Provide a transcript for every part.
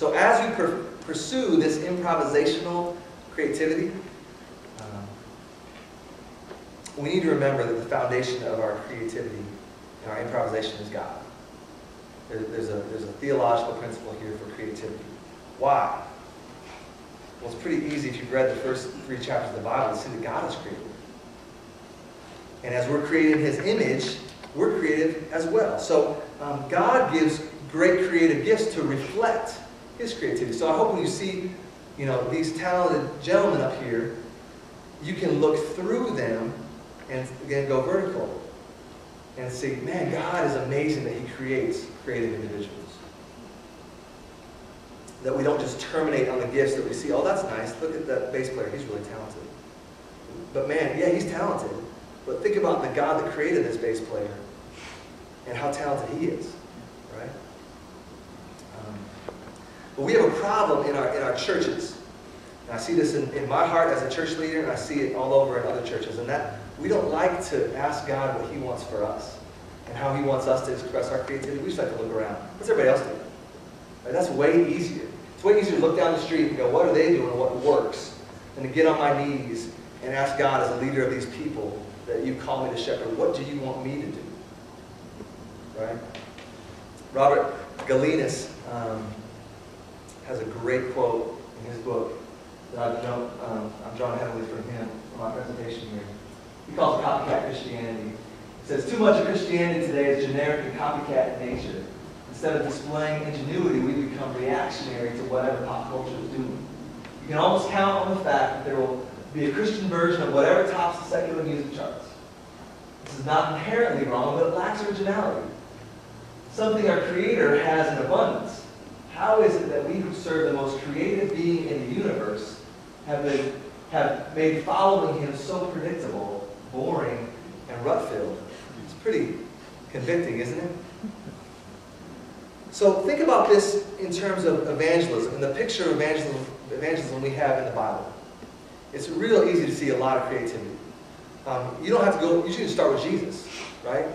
So as we pursue this improvisational creativity, we need to remember that the foundation of our creativity and our improvisation is God. There's a theological principle here for creativity. Why? Well, it's pretty easy if you've read the first 3 chapters of the Bible to see that God is creative. And as we're created in His image, we're creative as well. So God gives great creative gifts to reflect His creativity. So I hope when you see, these talented gentlemen up here, you can look through them and again go vertical and see, man, God is amazing that He creates creative individuals. That we don't just terminate on the gifts that we see. Oh, that's nice. Look at that bass player. He's really talented. But man, yeah, he's talented. But think about the God that created this bass player and how talented He is, right? But we have a problem in our churches. And I see this in my heart as a church leader, and I see it all over in other churches. And that we don't like to ask God what He wants for us and how He wants us to express our creativity. We just like to look around. What's everybody else doing? Right? That's way easier. It's way easier to look down the street and go, what are they doing and what works? And to get on my knees and ask God as a leader of these people that you call me to shepherd, what do you want me to do? Right? Robert Galinas has a great quote in his book that I'm drawing heavily from him for my presentation here. He calls it copycat Christianity. He says, too much of Christianity today is generic and copycat in nature. Instead of displaying ingenuity, we become reactionary to whatever pop culture is doing. You can almost count on the fact that there will be a Christian version of whatever tops the secular music charts. This is not inherently wrong, but it lacks originality. Something our Creator has in abundance. How is it that we who serve the most creative being in the universe have made following Him so predictable, boring, and rut-filled? It's pretty convicting, isn't it? So think about this in terms of evangelism and the picture of evangelism we have in the Bible. It's real easy to see a lot of creativity. You don't have to go, you should start with Jesus, right?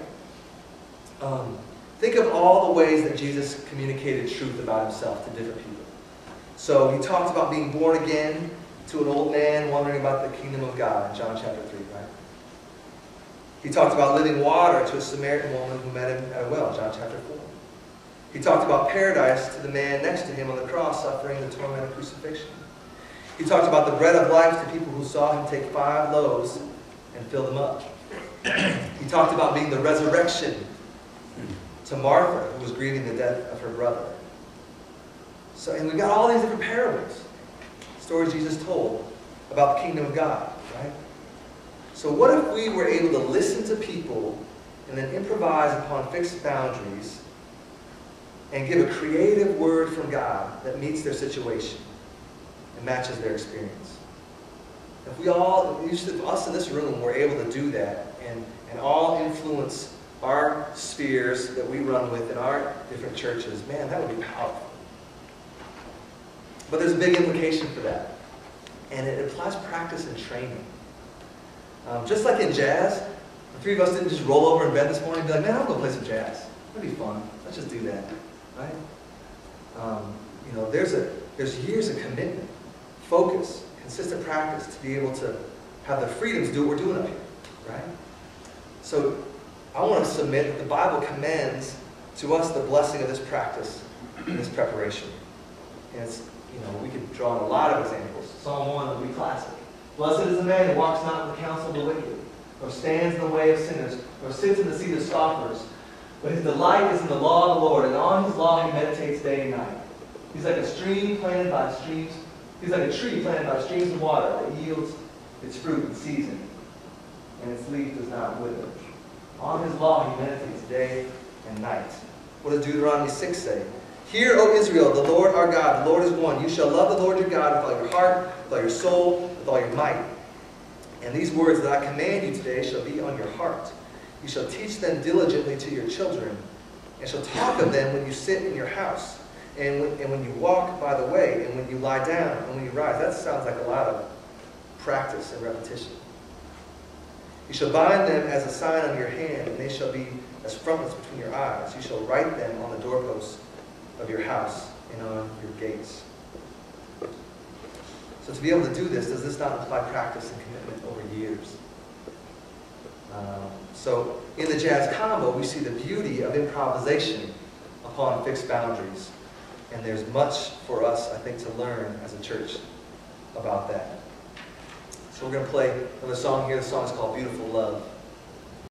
Think of all the ways that Jesus communicated truth about Himself to different people. So He talked about being born again to an old man wondering about the kingdom of God in John chapter 3, right? He talked about living water to a Samaritan woman who met Him at a well, John chapter 4. He talked about paradise to the man next to Him on the cross suffering the torment of crucifixion. He talked about the bread of life to people who saw Him take 5 loaves and fill them up. He talked about being the resurrection to Martha, who was grieving the death of her brother. So, and we've got all these different parables, stories Jesus told about the kingdom of God, right? So what if we were able to listen to people and then improvise upon fixed boundaries and give a creative word from God that meets their situation and matches their experience? If we all, us in this room, were able to do that and all influence our spheres that we run with in our different churches, man, that would be powerful. But there's a big implication for that. And it applies practice and training. Just like in jazz, the 3 of us didn't just roll over in bed this morning and be like, man, I'm going to play some jazz. That'd be fun. Let's just do that. Right? There's years of commitment, focus, consistent practice to be able to have the freedom to do what we're doing up here. Right? So I want to submit that the Bible commends to us the blessing of this practice and this preparation. And it's, we could draw on a lot of examples. Psalm 1 would be classic. Blessed is the man who walks not in the counsel of the wicked, or stands in the way of sinners, or sits in the seat of scoffers. But his delight is in the law of the Lord, and on His law he meditates day and night. He's like a stream planted by streams. He's like a tree planted by streams of water that yields its fruit in season, and its leaf does not wither. On His law he meditates day and night. What does Deuteronomy 6 say? Hear, O Israel, the Lord our God, the Lord is one. You shall love the Lord your God with all your heart, with all your soul, with all your might. And these words that I command you today shall be on your heart. You shall teach them diligently to your children, and shall talk of them when you sit in your house, and when you walk by the way, and when you lie down, and when you rise. That sounds like a lot of practice and repetition. You shall bind them as a sign on your hand, and they shall be as frontlets between your eyes. You shall write them on the doorposts of your house and on your gates. So to be able to do this, does this not imply practice and commitment over years? So in the jazz combo, we see the beauty of improvisation upon fixed boundaries. And there's much for us, I think, to learn as a church about that. So we're going to play another song here. The song is called Beautiful Love.